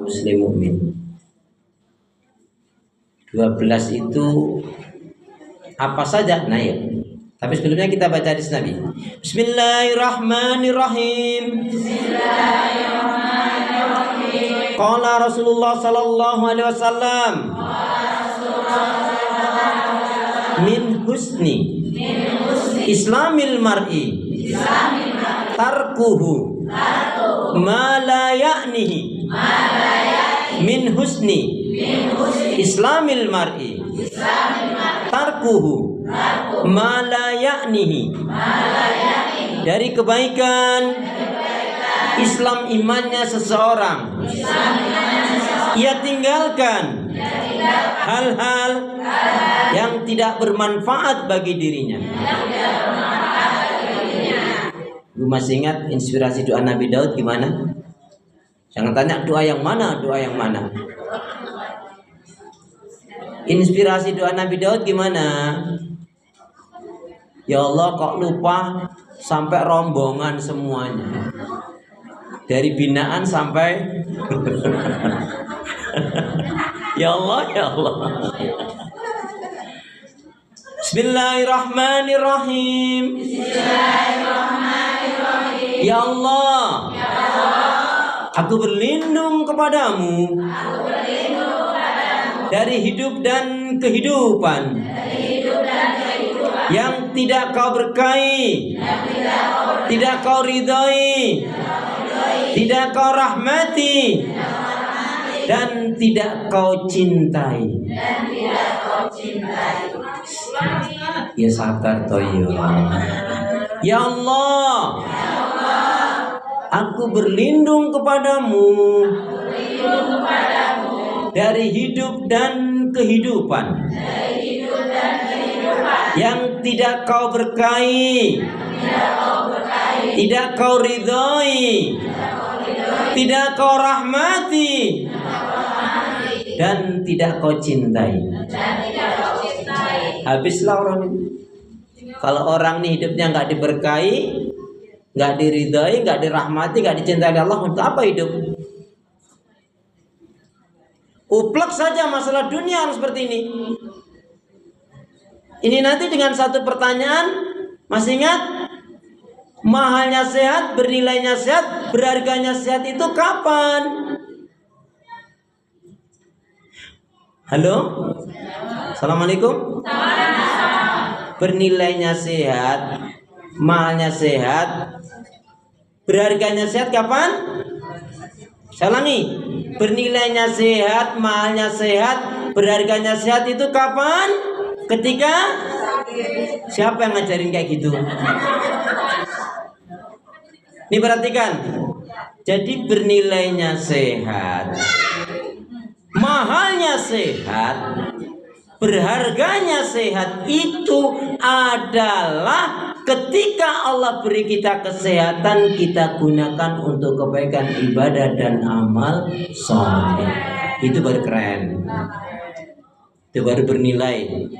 muslim mukmin. 12 itu apa saja? Nah ya. Tapi sebelumnya kita baca hadis Nabi. Bismillahirrahmanirrahim. Bismillahirrahmanirrahim. Qala Rasulullah sallallahu alaihi wasallam. Min husni Islamil mar'i tarkuhu ma la ya'nihi. Min husni Islamil mar'i tarkuhu ma la ya'nihi. Dari kebaikan Islam imannya seseorang, ia tinggalkan hal-hal yang tidak bermanfaat bagi dirinya. Lu masih ingat inspirasi doa Nabi Daud gimana? Jangan tanya doa yang mana, doa yang mana. Inspirasi doa Nabi Daud gimana? Ya Allah, kok lupa sampai rombongan semuanya, dari binaan sampai ya Allah, ya Allah. Bismillahirrahmanirrahim. Ya Allah, aku berlindung kepadamu dari hidup dan kehidupan yang tidak kau berkahi, tidak kau ridhoi, tidak kau rahmati, dan tidak kau cintai. Ya sabar toyo. Ya Allah, aku berlindung kepadamu dari hidup dan kehidupan yang tidak kau berkahi, tidak kau ridhoi, tidak kau rahmati, dan tidak kau cintai. Habislah orang ini. Kalau orang ini hidupnya nggak diberkahi, nggak diridhoi, nggak dirahmati, nggak dicintai Allah, untuk apa hidup? Uplek saja masalah dunia harus seperti ini. Ini nanti dengan satu pertanyaan, masih ingat? Mahalnya sehat, bernilainya sehat, berharganya sehat itu kapan? Halo? Assalamualaikum? Bernilainya sehat, mahalnya sehat, berharganya sehat kapan? Saya ulangi. Bernilainya sehat, mahalnya sehat, berharganya sehat itu kapan? Ketika siapa yang ngajarin kayak gitu? Ini perhatikan. Jadi bernilainya sehat, mahalnya sehat, berharganya sehat itu adalah ketika Allah beri kita kesehatan, kita gunakan untuk kebaikan ibadah dan amal soleh. Itu baru keren. Itu baru bernilai.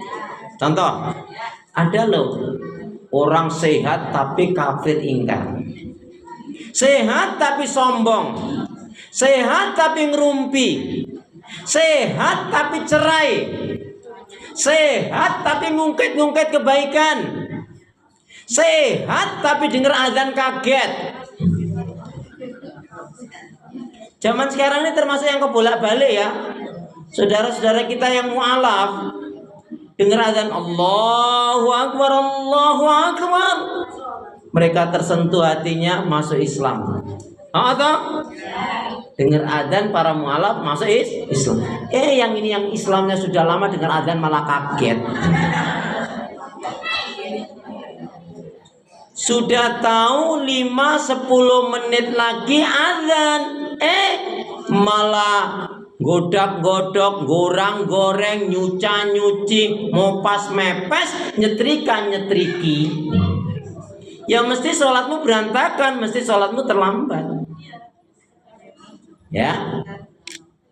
Contoh, ada loh orang sehat tapi kafir ingkar, sehat tapi sombong, sehat tapi ngerumpi, sehat tapi cerai, sehat tapi ngungkit-ngungkit kebaikan, sehat tapi dengar azan kaget. Zaman sekarang ini termasuk yang kebolak-balik ya. Saudara-saudara kita yang mu'alaf dengar azan Allahu Akbar, Allahu Akbar, mereka tersentuh hatinya, masuk Islam. Atau dengar azan para mu'alaf masuk Islam. Yang ini yang Islamnya sudah lama dengar azan malah kaget. Sudah tahu 5-10 menit lagi azan, malah godak-godok, gorang-goreng, nyuca-nyuci, mopas mepes, nyetrika-nyetriki. Ya mesti sholatmu berantakan, mesti sholatmu terlambat. Ya.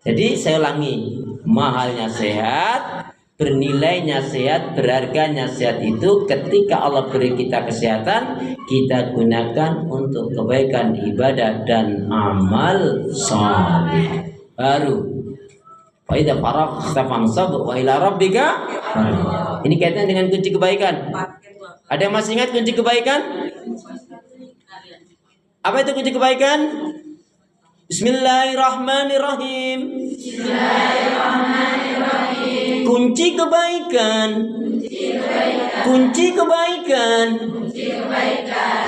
Jadi saya ulangi, mahalnya sehat, bernilainya sehat, berharganya sehat itu ketika Allah beri kita kesehatan, kita gunakan untuk kebaikan ibadah dan amal saleh. baru. Wa idza faraghta fansab wa ila rabbika. Ini kaitannya dengan kunci kebaikan. Ada yang masih ingat kunci kebaikan? Apa itu kunci kebaikan? Bismillahirrahmanirrahim. Bismillahirrahmanirrahim. Kunci kebaikan. Kunci kebaikan.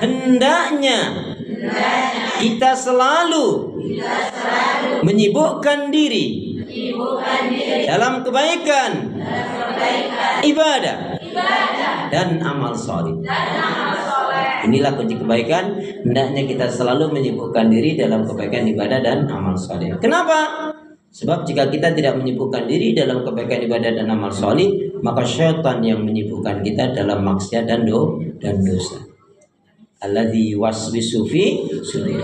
Hendaknya kita selalu menyibukkan diri dalam kebaikan, ibadah dan amal soleh. Inilah kunci kebaikan. Hendaknya kita selalu menyibukkan diri dalam kebaikan, ibadah dan amal soleh. Kenapa? Sebab jika kita tidak menyibukkan diri dalam kebaikan, ibadah dan amal soleh, maka syaitan yang menyibukkan kita dalam maksiat dan dosa. Alladzi yuwaswisu fi sudur.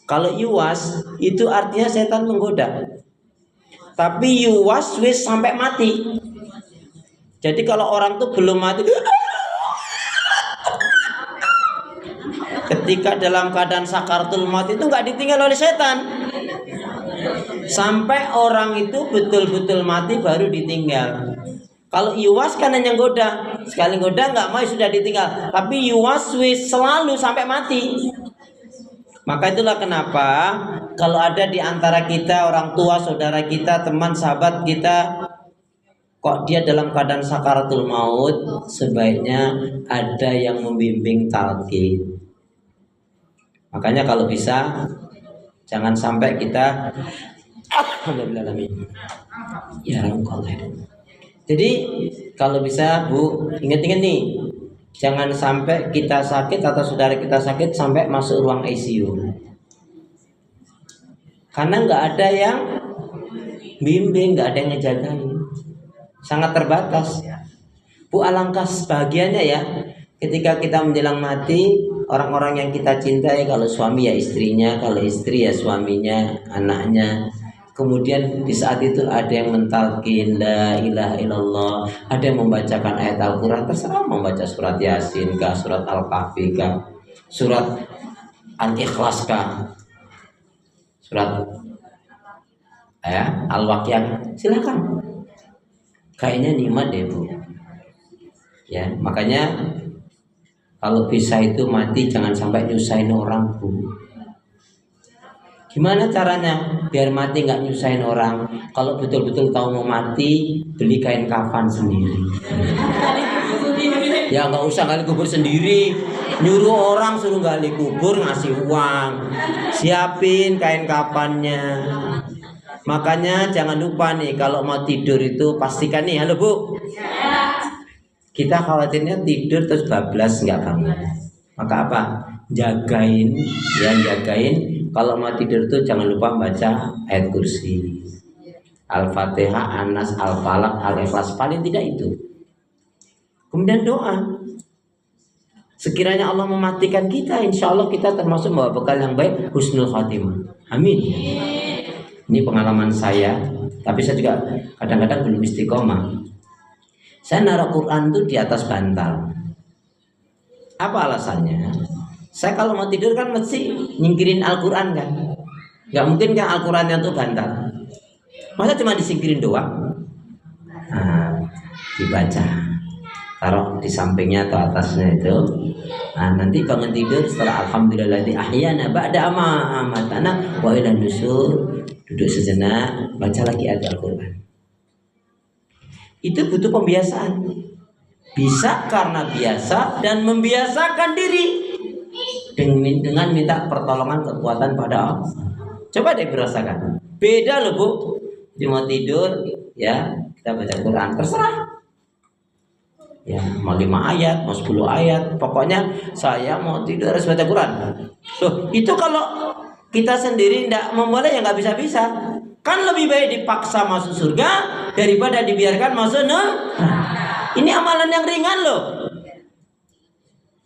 Kalau yuwas itu artinya setan menggoda. Tapi yuwaswis sampai mati. Jadi kalau orang tuh belum mati, ketika dalam keadaan sakaratul maut itu nggak ditinggal oleh setan. Sampai orang itu betul-betul mati baru ditinggal. Kalau yuwas kan hanya goda, sekali goda nggak mau sudah ditinggal. Tapi yuwaswis selalu sampai mati. Maka itulah kenapa kalau ada di antara kita orang tua, saudara kita, teman, sahabat kita, kok dia dalam keadaan sakaratul maut, sebaiknya ada yang membimbing talqin. Makanya kalau bisa jangan sampai kita ya jadi kalau bisa Bu, ingat-ingat nih, jangan sampai kita sakit atau saudara kita sakit sampai masuk ruang ICU. Karena nggak ada yang bimbing, nggak ada yang ngejagain, sangat terbatas. Bu, alangkah bahagianya ya ketika kita menjelang mati, orang-orang yang kita cintai, kalau suami ya istrinya, kalau istri ya suaminya, anaknya. Kemudian di saat itu ada yang mentalkin la ilaha illallah, ada yang membacakan ayat Al-Quran, terserah membaca surat Yasin kah, surat Al-Kahfi kah, surat Al-Ikhlas kah, surat Al-Waqiah, silakan. Kayaknya nikmat deh Bu. Ya, makanya kalau bisa itu mati jangan sampai nyusahin orang Bu. Gimana caranya biar mati nggak nyusahin orang? Kalau betul-betul tahu mau mati, beli kain kafan sendiri. Ya nggak usah gali kubur sendiri, nyuruh orang suruh gali kubur, ngasih uang, siapin kain kafannya. Makanya jangan lupa nih kalau mau tidur itu pastikan nih, halo Bu, kita khawatirnya tidur terus bablas nggak bangun. Maka apa? Jagain. Kalau mau tidur tuh jangan lupa baca ayat kursi, Al-Fatihah, An-Nas, Al-Falaq, Al-Ikhlas, paling tidak itu. Kemudian doa. Sekiranya Allah mematikan kita, insya Allah kita termasuk bawa bekal yang baik, husnul khatimah. Amin. Ini pengalaman saya, tapi saya juga kadang-kadang belum istiqomah. Saya naruh Quran tuh di atas bantal. Apa alasannya? Saya kalau mau tidur kan mesti nyingkirin Al-Quran kan. Gak mungkin kan Al-Qurannya tuh bantal. Masa cuma disingkirin doang? Nah, dibaca, taruh di sampingnya atau atasnya itu. Nah, nanti bangun tidur setelah alhamdulilladzi ahyana ba'da ma amatana wa ilan nusur, duduk sejenak, baca lagi ayat Al-Quran. Itu butuh pembiasaan. Bisa karena biasa dan membiasakan diri dengan minta pertolongan kekuatan pada Allah. Coba deh berasakan. Beda loh Bu. Jadi mau tidur ya kita baca Quran, terserah. Ya mau 5 ayat, mau 10 ayat, pokoknya saya mau tidur harus baca Quran. Loh, itu kalau kita sendiri tidak memulai ya nggak bisa-bisa. Kan lebih baik dipaksa masuk surga daripada dibiarkan masuk neraka. Ini amalan yang ringan loh.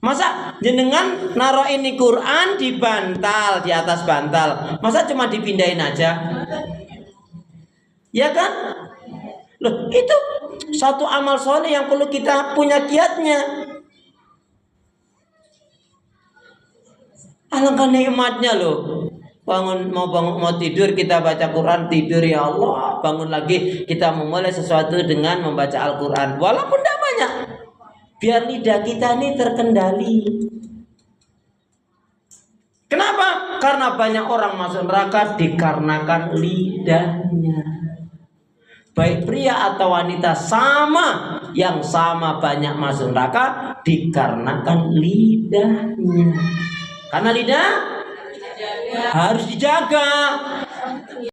Masa jenengan naruh ini Quran di bantal, di atas bantal, masa cuma dipindahin aja? Ya kan? Loh, itu satu amal soleh yang perlu kita punya kiatnya. Alangkah nikmatnya loh. bangun mau tidur kita baca Quran, tidur ya Allah, bangun lagi kita memulai sesuatu dengan membaca Al-Quran walaupun tidak banyak, biar lidah kita ini terkendali. Kenapa? Karena banyak orang masuk neraka dikarenakan lidahnya. Baik pria atau wanita sama, yang sama banyak masuk neraka dikarenakan lidahnya. Karena lidah harus dijaga.